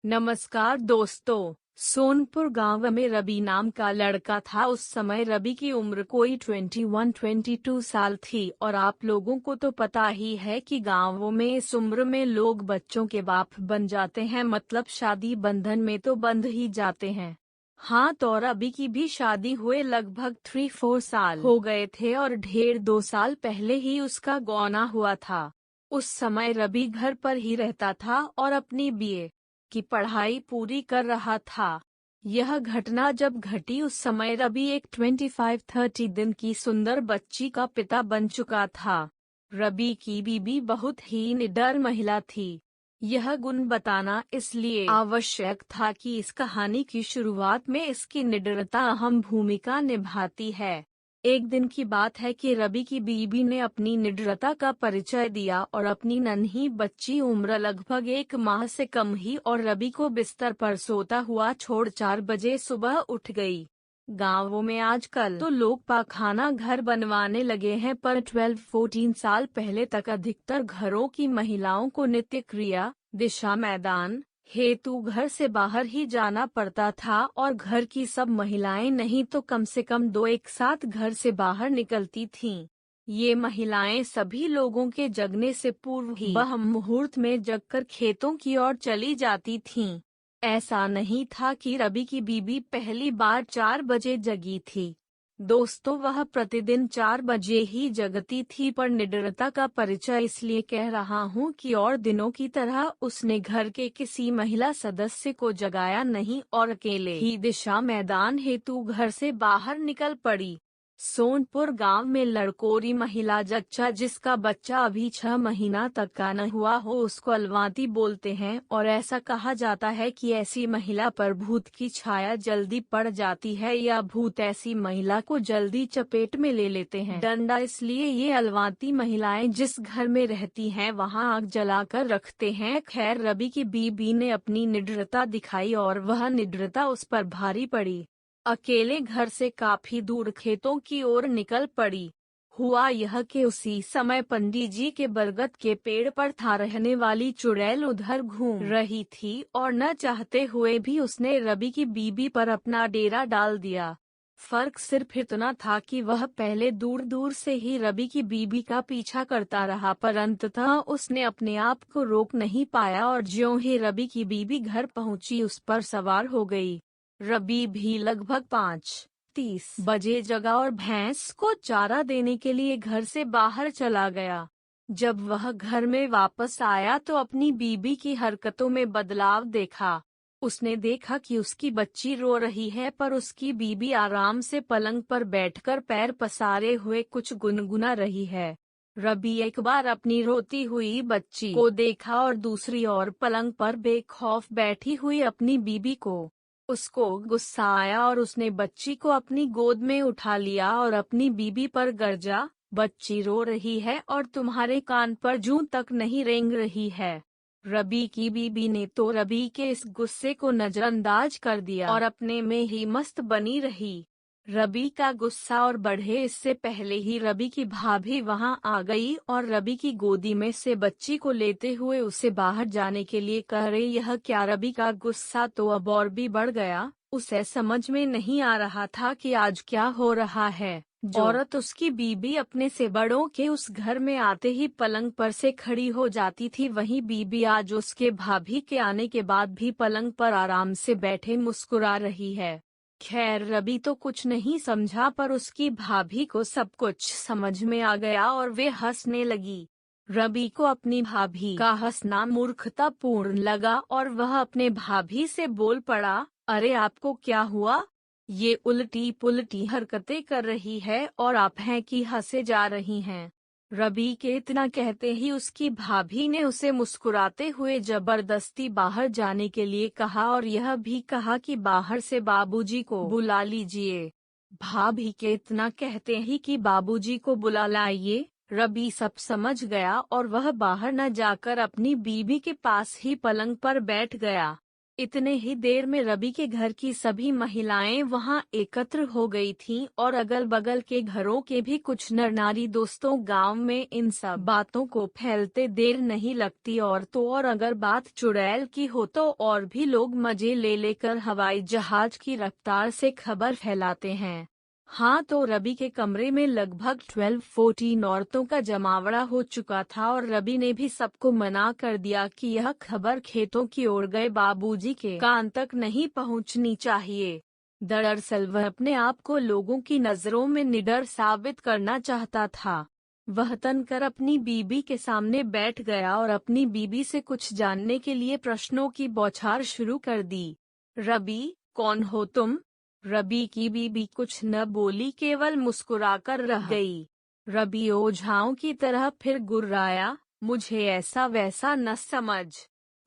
नमस्कार दोस्तों। सोनपुर गांव में रवि नाम का लड़का था। उस समय रवि की उम्र कोई 21-22 साल थी और आप लोगों को तो पता ही है कि गांवों में इस उम्र में लोग बच्चों के बाप बन जाते हैं, मतलब शादी बंधन में तो बंध ही जाते हैं। हाँ, तो रवि की भी शादी हुए लगभग 3-4 साल हो गए थे और 1.5-2 साल पहले ही उसका गौना हुआ था। उस समय रवि घर पर ही रहता था और अपनी बीए की पढ़ाई पूरी कर रहा था। यह घटना जब घटी उस समय रवि एक 25-30 दिन की सुंदर बच्ची का पिता बन चुका था। रवि की बीबी बहुत ही निडर महिला थी। यह गुण बताना इसलिए आवश्यक था कि इस कहानी की शुरुआत में इसकी निडरता अहम भूमिका निभाती है। एक दिन की बात है कि रवि की बीबी ने अपनी निडरता का परिचय दिया और अपनी नन्ही बच्ची उम्र लगभग 1 माह से कम ही और रवि को बिस्तर पर सोता हुआ छोड़ 4 बजे सुबह उठ गई। गांवों में आजकल तो लोग पाखाना घर बनवाने लगे हैं, पर 12-14 साल पहले तक अधिकतर घरों की महिलाओं को नित्य क्रिया दिशा मैदान हेतु घर से बाहर ही जाना पड़ता था और घर की सब महिलाएं नहीं तो कम से कम 2 एक साथ घर से बाहर निकलती थीं। ये महिलाएं सभी लोगों के जगने से पूर्व ही ब्रह्म मुहूर्त में जगकर खेतों की ओर चली जाती थीं। ऐसा नहीं था कि रवि की बीबी पहली बार 4 बजे जगी थी। दोस्तों, वह प्रतिदिन 4 बजे ही जगती थी, पर निडरता का परिचय इसलिए कह रहा हूँ कि और दिनों की तरह उसने घर के किसी महिला सदस्य को जगाया नहीं और अकेले ही दिशा मैदान हेतु घर से बाहर निकल पड़ी। सोनपुर गांव में लड़कोरी महिला जच्चा जिसका बच्चा अभी 6 महीना तक का न हुआ हो उसको अलवाती बोलते हैं और ऐसा कहा जाता है कि ऐसी महिला पर भूत की छाया जल्दी पड़ जाती है या भूत ऐसी महिला को जल्दी चपेट में ले लेते हैं। डंडा इसलिए ये अलवाती महिलाएं जिस घर में रहती हैं वहां आग जलाकर रखते हैं। खैर, रवि की बीबी ने अपनी निडरता दिखाई और वह निडरता उस पर भारी पड़ी। अकेले घर से काफी दूर खेतों की ओर निकल पड़ी। हुआ यह कि उसी समय पंडित जी के बरगद के पेड़ पर था रहने वाली चुड़ैल उधर घूम रही थी और न चाहते हुए भी उसने रवि की बीबी पर अपना डेरा डाल दिया। फर्क सिर्फ इतना था कि वह पहले दूर दूर से ही रवि की बीबी का पीछा करता रहा, पर अंततः उसने अपने आप को रोक नहीं पाया और ज्यों ही रवि की बीबी घर पहुंची उस पर सवार हो गई। रवि भी लगभग 5:30 बजे जगा और भैंस को चारा देने के लिए घर से बाहर चला गया। जब वह घर में वापस आया तो अपनी बीबी की हरकतों में बदलाव देखा। उसने देखा कि उसकी बच्ची रो रही है, पर उसकी बीबी आराम से पलंग पर बैठकर पैर पसारे हुए कुछ गुनगुना रही है। रवि एक बार अपनी रोती हुई बच्ची को देखा और दूसरी ओर पलंग पर बेखौफ बैठी हुई अपनी बीबी को। उसको गुस्सा आया और उसने बच्ची को अपनी गोद में उठा लिया और अपनी बीबी पर गरजा, बच्ची रो रही है और तुम्हारे कान पर जूं तक नहीं रेंग रही है। रवि की बीबी ने तो रवि के इस गुस्से को नजरअंदाज कर दिया और अपने में ही मस्त बनी रही। रवि का गुस्सा और बढ़े इससे पहले ही रवि की भाभी वहां आ गई और रवि की गोदी में से बच्ची को लेते हुए उसे बाहर जाने के लिए कह रही। यह क्या, रवि का गुस्सा तो अब और भी बढ़ गया। उसे समझ में नहीं आ रहा था कि आज क्या हो रहा है। जो औरत उसकी बीबी अपने से बड़ों के उस घर में आते ही पलंग पर से खड़ी हो जाती थी, वही बीबी आज उसके भाभी के आने के बाद भी पलंग पर आराम से बैठे मुस्कुरा रही है। खैर, रवि तो कुछ नहीं समझा, पर उसकी भाभी को सब कुछ समझ में आ गया और वे हंसने लगी। रवि को अपनी भाभी का हंसना मूर्खतापूर्ण लगा और वह अपने भाभी से बोल पड़ा, अरे आपको क्या हुआ? ये उल्टी पुल्टी हरकतें कर रही है और आप हैं कि हंसे जा रही हैं। रवि के इतना कहते ही उसकी भाभी ने उसे मुस्कुराते हुए जबरदस्ती बाहर जाने के लिए कहा और यह भी कहा कि बाहर से बाबूजी को बुला लीजिए। भाभी के इतना कहते ही कि बाबूजी को बुला लाइए, रवि सब समझ गया और वह बाहर न जाकर अपनी बीबी के पास ही पलंग पर बैठ गया। इतने ही देर में रवि के घर की सभी महिलाएं वहां एकत्र हो गई थीं और अगल बगल के घरों के भी कुछ नर नारी दोस्तों गांव में इन सब बातों को फैलते देर नहीं लगती और तो और अगर बात चुड़ैल की हो तो और भी लोग मजे ले लेकर हवाई जहाज की रफ्तार से खबर फैलाते हैं। हाँ, तो रवि के कमरे में लगभग 12-14 औरतों का जमावड़ा हो चुका था और रवि ने भी सबको मना कर दिया कि यह खबर खेतों की ओर गए बाबूजी के कान तक नहीं पहुंचनी चाहिए। दरअसल वह अपने आप को लोगों की नजरों में निडर साबित करना चाहता था। वह तनकर अपनी बीबी के सामने बैठ गया और अपनी बीबी से कुछ जानने के लिए प्रश्नों की बौछार शुरू कर दी। रवि, कौन हो तुम? रवि की बीबी कुछ न बोली, केवल मुस्कुराकर रह गई। रवि ओझाओं की तरह फिर गुर्राया, मुझे ऐसा वैसा न समझ,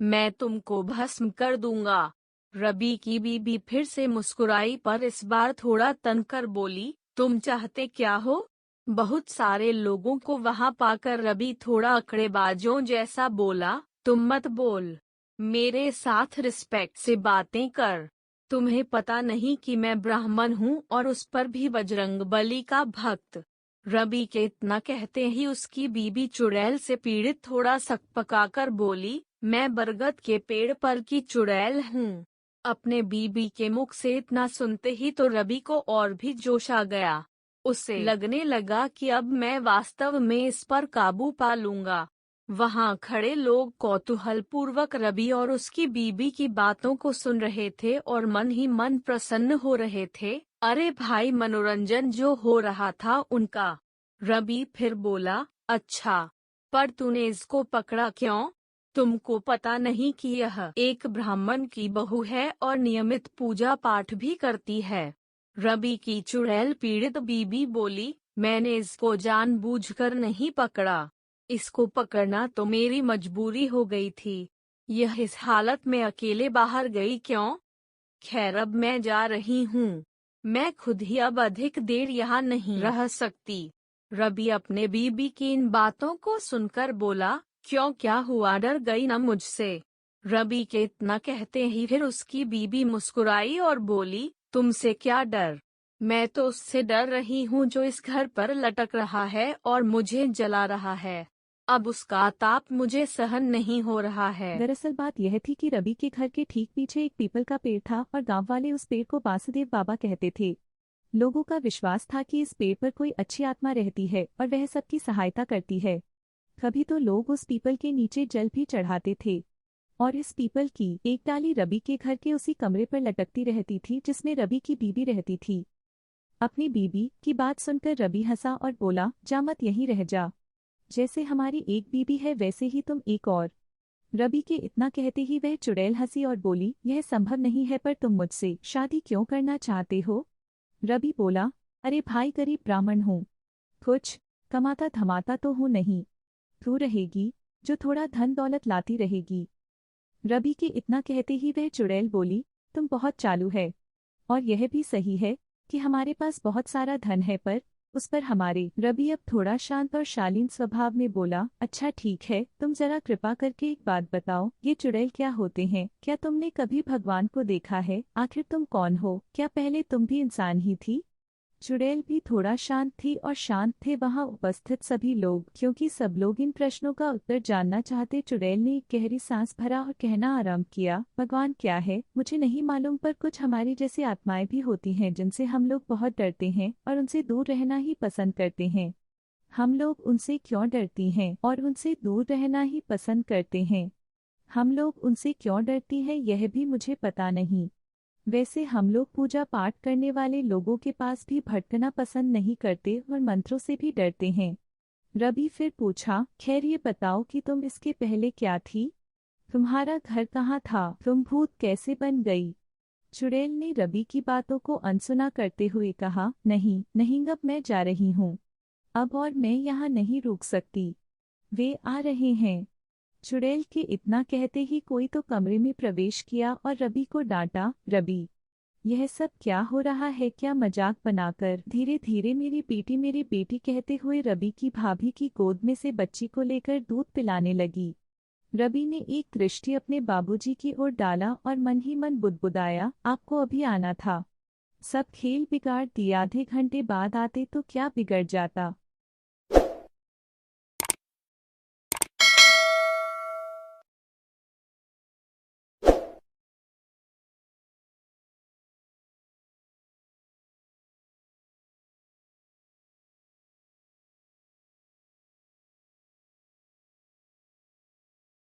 मैं तुमको भस्म कर दूंगा। रवि की बीबी फिर से मुस्कुराई पर इस बार थोड़ा तनकर बोली, तुम चाहते क्या हो? बहुत सारे लोगों को वहां पाकर रवि थोड़ा अकड़ेबाजों जैसा बोला, तुम मत बोल, मेरे साथ रिस्पेक्ट से बातें कर। तुम्हें पता नहीं कि मैं ब्राह्मण हूँ और उस पर भी बजरंगबली का भक्त। रवि के इतना कहते ही उसकी बीबी चुड़ैल से पीड़ित थोड़ा सकपकाकर बोली, मैं बरगद के पेड़ पर की चुड़ैल हूँ। अपने बीबी के मुख से इतना सुनते ही तो रवि को और भी जोश आ गया। उसे लगने लगा कि अब मैं वास्तव में इस पर काबू पा लूंगा। वहां खड़े लोग कौतूहलपूर्वक रवि और उसकी बीबी की बातों को सुन रहे थे और मन ही मन प्रसन्न हो रहे थे। अरे भाई, मनोरंजन जो हो रहा था उनका। रवि फिर बोला, अच्छा, पर तूने इसको पकड़ा क्यों? तुमको पता नहीं कि यह एक ब्राह्मण की बहू है और नियमित पूजा पाठ भी करती है। रवि की चुड़ैल पीड़ित बीबी बोली, मैंने इसको जानबूझकर नहीं पकड़ा, इसको पकड़ना तो मेरी मजबूरी हो गई थी। यह इस हालत में अकेले बाहर गई क्यों? खैर, अब मैं जा रही हूँ, मैं खुद ही अब अधिक देर यहाँ नहीं रह सकती। रवि अपने बीबी की इन बातों को सुनकर बोला, क्यों, क्या हुआ, डर गई न मुझसे? रवि के इतना कहते ही फिर उसकी बीबी मुस्कुराई और बोली, तुमसे क्या डर? मैं तो उससे डर रही हूँ जो इस घर पर लटक रहा है और मुझे जला रहा है। अब उसका ताप मुझे सहन नहीं हो रहा है। दरअसल बात यह थी कि रवि के घर के ठीक पीछे एक पीपल का पेड़ था और गांव वाले उस पेड़ को वासुदेव बाबा कहते थे। लोगों का विश्वास था कि इस पेड़ पर कोई अच्छी आत्मा रहती है और वह सबकी सहायता करती है। कभी तो लोग उस पीपल के नीचे जल भी चढ़ाते थे और इस पीपल की एक डाली रवि के घर के उसी कमरे पर लटकती रहती थी जिसमें रवि की बीबी रहती थी। अपनी बीबी की बात सुनकर रवि हंसा और बोला, जा मत, यहीं रह जा। जैसे हमारी एक बीबी है वैसे ही तुम एक और। रवि के इतना कहते ही वह चुड़ैल हंसी और बोली, यह संभव नहीं है, पर तुम मुझसे शादी क्यों करना चाहते हो? रवि बोला, अरे भाई, गरीब ब्राह्मण हूँ, कुछ कमाता धमाता तो हूँ नहीं, तू रहेगी जो थोड़ा धन दौलत लाती रहेगी। रवि के इतना कहते ही वह चुड़ैल बोली, तुम बहुत चालू है, और यह भी सही है कि हमारे पास बहुत सारा धन है, पर उस पर हमारे। रवि अब थोड़ा शांत और शालीन स्वभाव में बोला, अच्छा ठीक है, तुम जरा कृपा करके एक बात बताओ, ये चुड़ैल क्या होते हैं? क्या तुमने कभी भगवान को देखा है? आखिर तुम कौन हो? क्या पहले तुम भी इंसान ही थी? चुड़ैल भी थोड़ा शांत थी और शांत थे वहां उपस्थित सभी लोग, क्योंकि सब लोग इन प्रश्नों का उत्तर जानना चाहते। चुड़ैल ने एक गहरी सांस भरा और कहना आरंभ किया, भगवान क्या है मुझे नहीं मालूम, पर कुछ हमारी जैसी आत्माएं भी होती हैं जिनसे हम लोग बहुत डरते हैं और उनसे दूर रहना ही पसंद करते हैं। हम लोग उनसे क्यों डरती हैं और उनसे दूर रहना ही पसंद करते हैं? हम लोग उनसे क्यों डरती हैं यह भी मुझे पता नहीं। वैसे हम लोग पूजा पाठ करने वाले लोगों के पास भी भटकना पसंद नहीं करते और मंत्रों से भी डरते हैं। रवि फिर पूछा, खैर ये बताओ कि तुम इसके पहले क्या थी? तुम्हारा घर कहाँ था? तुम भूत कैसे बन गई? चुड़ैल ने रवि की बातों को अनसुना करते हुए कहा, नहीं नहीं, अब मैं जा रही हूँ, अब और मैं यहाँ नहीं रुक सकती, वे आ रहे हैं। चुड़ैल के इतना कहते ही कोई तो कमरे में प्रवेश किया और रवि को डांटा, रवि, यह सब क्या हो रहा है? क्या मजाक बनाकर धीरे धीरे मेरी बेटी कहते हुए रवि की भाभी की गोद में से बच्ची को लेकर दूध पिलाने लगी। रवि ने एक दृष्टि अपने बाबूजी की ओर डाला और मन ही मन बुदबुदाया, आपको अभी आना था। सब खेल बिगाड़ दिए, आधे घंटे बाद आते तो क्या बिगड़ जाता।